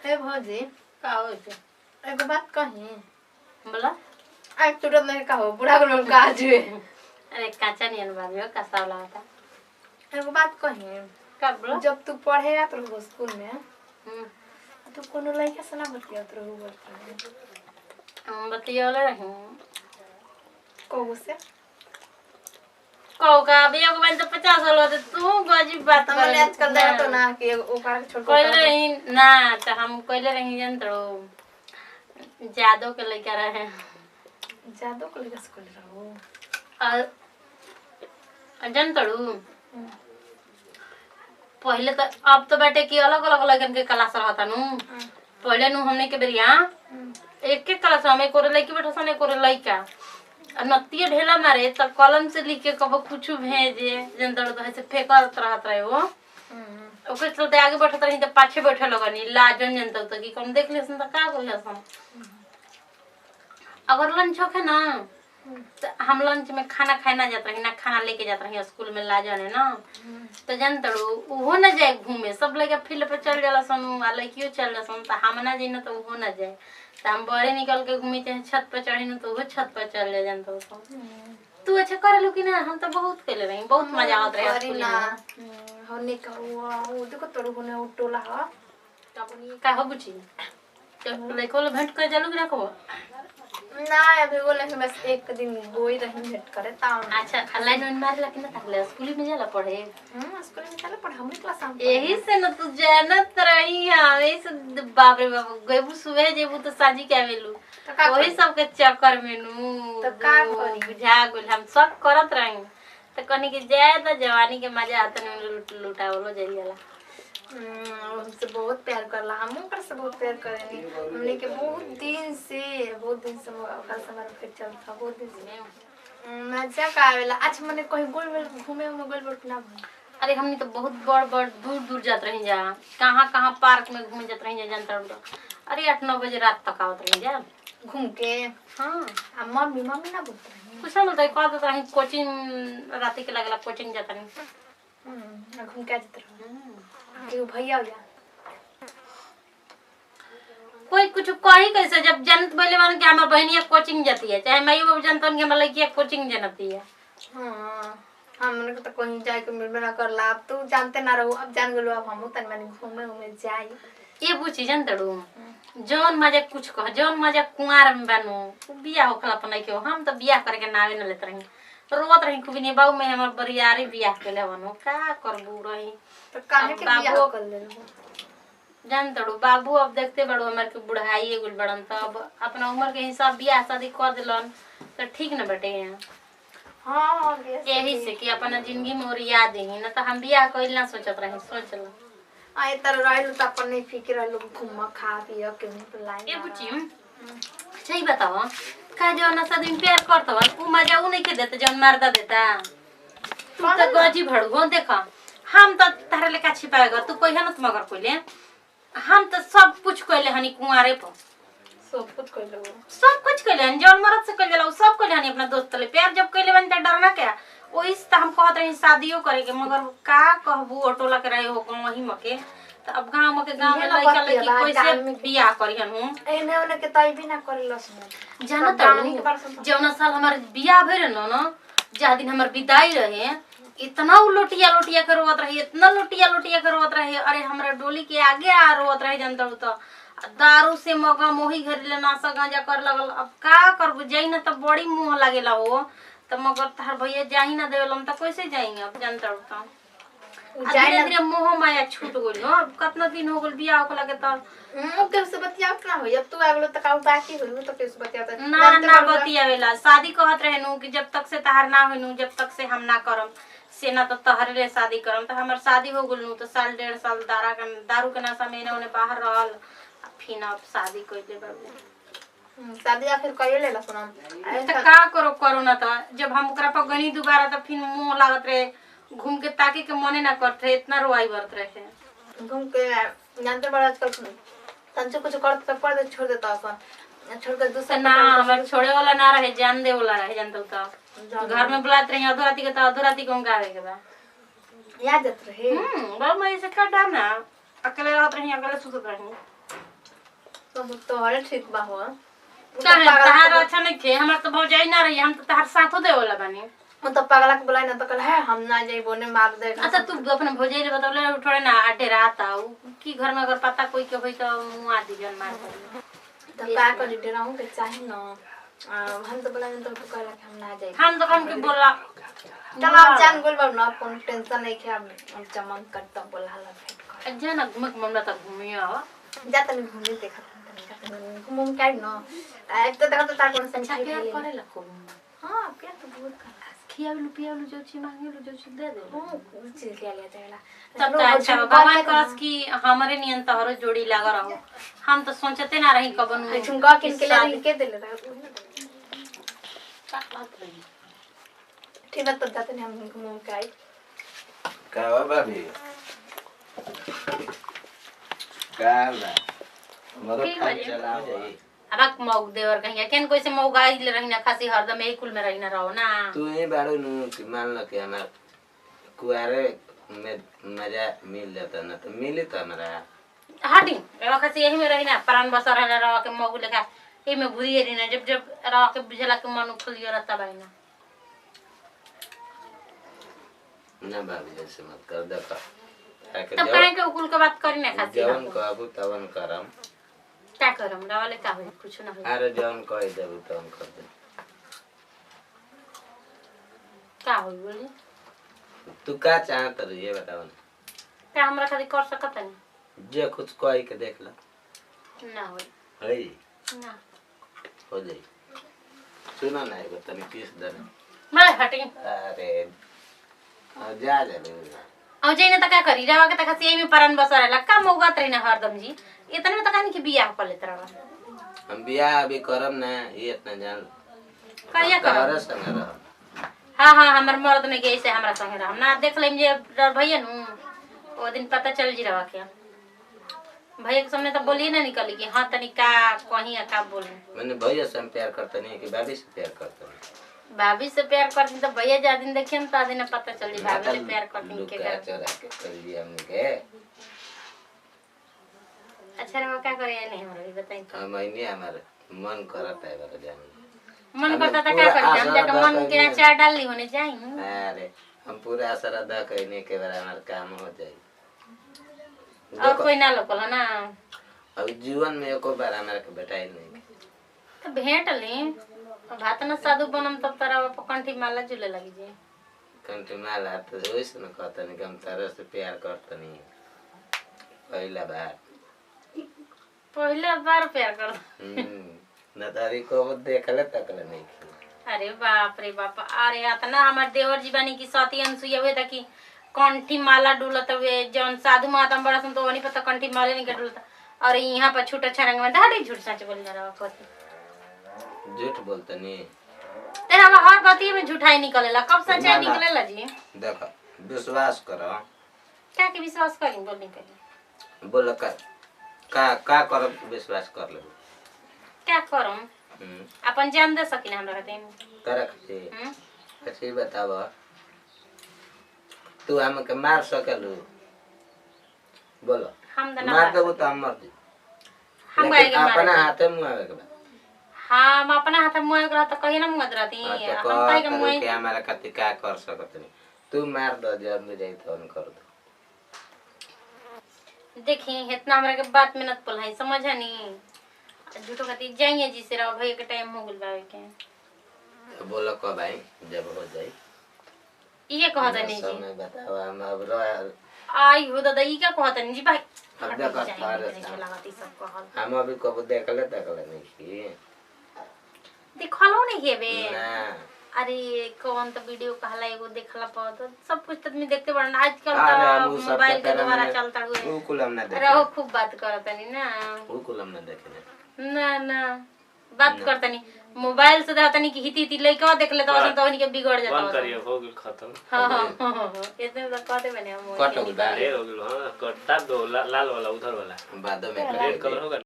ए भौजी का हो छै एगो बात कही बोला। आई तुरंत नहीं कहो बुढ़ा को लोग काज हुए अरे काचा नहीं अनबाबियो कसा वाला होता। एगो बात कही का बोला। जब तू पढ़े आत रहो स्कूल में तो कोनो लड़का से ना बतियात रहो बोलत हम बतियोले रही कहू से कहो का अभी एगो बन तो 50 साल होते तू गजीब बात कर हमने आजकल देखा तो ना कि ऊपर छोड़ कोइले रही ना तो हम कोइले रही जन तो जादो के लड़का रहे जादू को लेकर स्कूल रहो जन तड़ू पहले तो अब तो बेटे की अलग अलग लगन के क्लास रहता नु पहले नु हमने के बेरिया एक एक क्लास में कोरे लड़की बैठा सने कोरे लड़का नतिये ढेला मारे त कलम से लिख के कबो कुछ भेजे जनता तो ऐसे फेंकत रहत रहे वो ओके चलते आगे बैठत रही त पाछे बैठे लगनी लाजन जनता तो की कौन देख लेसन त का कोई हसन अगर लंच होखे ना तो हम लंच में खाना खाए ना जात रही ना खाना लेके जात रही स्कूल में लाजन है ना तो जनता वो ना जाए घूमे सब लड़का फील्ड पे चल जाला सन आ लड़कियों चल जाला सन त हम ना जाई ना तो वो ना जाए तो हम बड़े निकल के घूमी चाहे छत पर चढ़ी ना तो वो छत पर चल जाए जनता तो तू अच्छा कर लू कि ना हम तो बहुत खेले रही बहुत मजा आवत रहे स्कूल में होने का वो देखो तोड़ होने वो टोला है का हो बुची तो लड़को भेंट कर जालू कि ना को ना अभी बोले कि बस एक दिन गोई रही भेंट करे ताऊ अच्छा लाइन में मार ला कि ना ताले स्कूल में जाला पढ़े स्कूल में चले पढ़ हमरे क्लास में यही से न तू जानत रही है यही से बाप रे बाप गएबू सुबह जेबू तो साजी के आवेलू वही सब के चक्कर में नु तो का करी बुझा गेल हम सब करत रही तो कनी के जाए तो जवानी के मजा आता नहीं लुटावलो जाइला हमसे बहुत प्यार करला हम ओकर से बहुत प्यार करेनी हमने के बहुत दिन से ओकर से हमारा फिर चलता बहुत दिन से मजा का आवेला अच्छा मने कहीं गोल गोल घूमे में गोल गोल ना अरे हमनी तो बहुत बड़ बड़ दूर दूर जात रही जा कहाँ पार्क में घूमे जात रही जा जानता हूँ अरे 8-9 बजे रात तक आवत रही जा घूम के हाँ मम्मी ना बोलत रही कुछ ना बोलता कह देता रही कोचिंग रात के लगला कोचिंग जाता नहीं घूम के जात रही भैया कोई कुछ कही कैसे जब जनत बोले मान के हमार बहनिया कोचिंग जाती है चाहे मैं वो जनतन के हमार लड़किया कोचिंग जनती है हां हमने तो कहीं जाए के मिलबे ना करला अब तू जानते ना रहो अब जान गेलो अब हम तन माने घूमे जाई ये बुझी जनतड़ू जौन मजा कुछ कह जौन मजा कुंवार में बनू बियाह होखला पनै के हम तो बियाह करे के नावे न लेत रही रोत रही खूब ने बाबू में हमर बरियारी बियाह केले बनो का करबू रही तो काहे के बियाह कर ले जानतड़ू बाबू अब देखते बड़ो हमर के बुढ़ाई गुल बड़न त अब अपना उम्र के हिसाब बियाह शादी कर देलन तो ठीक न बेटे हां यही से कि अपना जिंदगी में और याद ही ना तो हम बियाह कइल ना सोचत रही सोचल आए तर रहल त अपन नहीं फिक्र रहल घूम खा पियो के लाइन ए बुची सही बताओ का जो ना सदिन प्यार करतो उ मजा उ नहीं के देते जौन मर्दा देता तू तो गजी भड़गो देखा हम तो तारे लेका छिपाएगा तू कोई है ना मगर कोइले हम तो सब कुछ कइले हनी कुंवारे पर सब कुछ कइले हनी जौन मर्द से कइले उ सब कइले हनी अपना दोस्त ले प्यार जब कइले बन त डरना क्या ओइस त हम कहत रही शादियो करे के मगर का कहबू ऑटोला के रहे हो वही मके त अब गांव के लइका लइकी कैसे बियाह करियन हूं एने ओने के तई भी ना करलस जाना त जौना साल हमार बियाह भइल न जा दिन हमर विदाई रहे इतना लोटिया के रोवत रही इतना लोटिया के रोवत रही अरे हमरा डोली के आगे आ रोवत रही जनता तो दारू से मगा मोही घर ले नासा गांजा कर लगल अब का करबू जाई ना त बड़ी मुंह लागेला हो त मगर तार भैया जाही ना देवेलम त कैसे जाई अब जनता तो धीरे धीरे मोह माया छूट गेल हो अब कितना दिन हो गेल बियाह को लगे त के से बतियात ना हो अब तू आगलो त काउ बाकी होई तो के से बतियात ना बतियावेला शादी कहत रहनु कि जब तक से तहार ना होइनु जब तक से हम ना करम से ना तो तहरे रे शादी करम त हमर शादी हो गेल तो साल 1.5 साल दारू के नशा में ने बाहर रहल फिर अब शादी कइले बाबू शादी आखिर कइले लेला सुनम त का करो ना त जब हम ओकरा पर गनी दोबारा त फिर मुंह लागत रहे घूम के ताके के मने ना करत रहे इतना रोई बरत रहे घूम के जानते बड़ा आजकल तंचो कुछ करत त पड़ छोड़ देता अपन छोड़ के दूसरा ना हमर छोड़े वाला ना रहे जान दे वाला रहे जानतो त घर में बुलात रही अधराती के त अधराती को गावे के बा याद रहे बड़ मैं से का डर ना अकेले रहत रही अकेले सुतत रही तोहरे ठीक बा हो काहे तहार अच्छा नहीं थे हमरा तो भौजाई ना रही हम तो तहार साथो दे वाला बानी वो तो पगला के बुलाई ना तो कल है हम ना जाइबो ने मार दे अच्छा तू अपने भौजाई रे बतौले थोड़े ना आटे रहता उ की घर में अगर पता कोई के होई तो मुआ दी जन मार दे तो का कर डराऊं के चाहे ना हम तो बुलाई तो कहला कि हम ना जाइब हम तो कम के बोला चल आप जान बोल बाबू ना कौन टेंशन नहीं है हम चमन करता बोला हला भेंट कर जा ना घुमक ममला तक घूमियो जा तनी घूमने देखा तनी घूम के आई ना एक तो देखा तो तार कौन संख्या प्यार करे ला को हां प्यार तो बहुत करला खियावलु पियावलु जो छी मांगेलु जो छी दे दे हां चीज ले लिया जाएला तब तो अच्छा भगवान करस कि हमारे नियन तोहरो जोड़ी लाग रहो हम तो सोचते ना रही कबन झुमका किन के ले के देले रहा ठीक है तो जाते हैं हम घूम के आई का हुआ भाभी का हुआ मरो खाई चलाओ जाई अब मौग देवर कहिया केन कोई से मौग आइल रही ना खासी हरदम एक कुल में रही ना रहो ना तू ही बाड़ू नु कि मान लो कि हमार कुआरे में मजा मिल जाता ना तो मिली तो हमारा हटी एवा खासी यही में रही ना प्राण बसर रहना रहो के मौग लेखा ए में घुरिए रही ना जब जब रहो के बुझला के मन खुलियो रहता भाई ना ना भाभी ऐसे मत कर देखा तब काहे के उकुल के बात करी ना खासी जवन कहबू तवन करम क्या करम रावले का होई कुछ ना होई अरे जवन कह देबू तवन कर दे का होई बोली तू का चाहत रही ये बताओ ना का हमरा खाली कर सकत नहीं जे कुछ कह के देख ला ना होई हई ना हो जाई सुना ना एगो तनी किस देना मैं हटी अरे जा जा औ जइने त का करी रवा के त खासी एही में प्राण बसर रहला का मौगत रही ना हरदम जी इतने में त कहानी कि बियाह कर लेत रहा हम बियाह अभी करम ना ये इतना जान कहिया करम तोहरे संग रह हां हां हमर मर्द ने के से हमरा संगे रह ना देख लेम जे भैया नु ओ दिन पता चल जी रवा के भैया के सामने तो बोलिए ना निकली कि हां तनी का कहीं का बोले मैंने भैया से हम प्यार करता नहीं कि भाभी से प्यार करता नहीं भाभी से प्यार करती तो भैया जा दिन देखिए ना दिन पता चल जी भाभी से प्यार करती के लुका चोरा के कर लिया हमने के अच्छा रे वो क्या करे नहीं हमरा बताई तो हम नहीं हमारे मन करता है बारे जाने मन करता था क्या करी हम जाके मन के अचार डाल ली होने जाई अरे हम पूरा आशा रखा कहने के बारे हमारा काम हो जाए और कोई ना लोकल ना अब जीवन में एको बार हमारे के बेटा ही नहीं तो भेंट ली भात न साधु बनम तब तारा कंठी माला झूले लगी जे कंठी माला तो वैसे न कहता नहीं कि हम तारा से प्यार करता नहीं पहले बार प्यार कर न तारी को देखले तकले नहीं अरे बाप रे बाप अरे इतना हमार देवर जीवानी की साथी अनसुईया हुए था कि कंठी माला डुलत हुए जौन साधु माता बड़ा सुन तो वनी पता कंठी माला नहीं के डुलता और यहाँ पर छूटा छरंग में दाढ़ी झूठ सच बोल रहा कथी झूठ बोलता नहीं तेरा हर बाती में झूठाई निकलेला कब सच्चाई निकलेला जी देखो विश्वास करो क्या के विश्वास करी बोलने के लिए बोल का करो विश्वास कर ले क्या करम अपन जान दे सकी ना हमरा कहते करे कथी बताव तू हमके मार सकलू बोलो हम मार देबू तो हम मर जी हम अपना हाथे मुआवे के बा हाँ हम अपना हाथ मुँह रहा तो कहीं ना मुँह रहती हम कहीं का मुँह के हमारा कति का कर सकत नहीं तू मार दो जब में जाई तो on कर दो देखी इतना हमरा के बात में न बोलाई समझ है नी झूठो कहती जाइए जी से रहो भैया के टाइम हो गइल बावे के तो बोलो को भाई जब हो जाई ये कहत नहीं जी समय बताओ हम अब रह आई हो दादा ये क्या कहत नहीं जी भाई अब देखो तारे लगाती सब कहल हम अभी कब देखले नहीं की देखलो नहीं है बे ना अरे कौन तो वीडियो कहला एगो देखला पर तो सब कुछ आदमी देखते बड़न आजकल अरे तो हम सब मोबाइल के तरह द्वारा में- चलता हुए वो कुलम ना देखे रहो खूब बात करत नहीं ना वो कुलम ना देखे ना ना बात करता नहीं मोबाइल से देखता नहीं कि हिती हिती लइका देख ले तो तो उनके बिगड़ जाता बंद करिए हो गेल खत्म हां हां इतने तो कहते बने हम कट हो गया ढेर हो गेल हां कटा दो लाल वाला उधर वाला बाद में रेड कलर होगा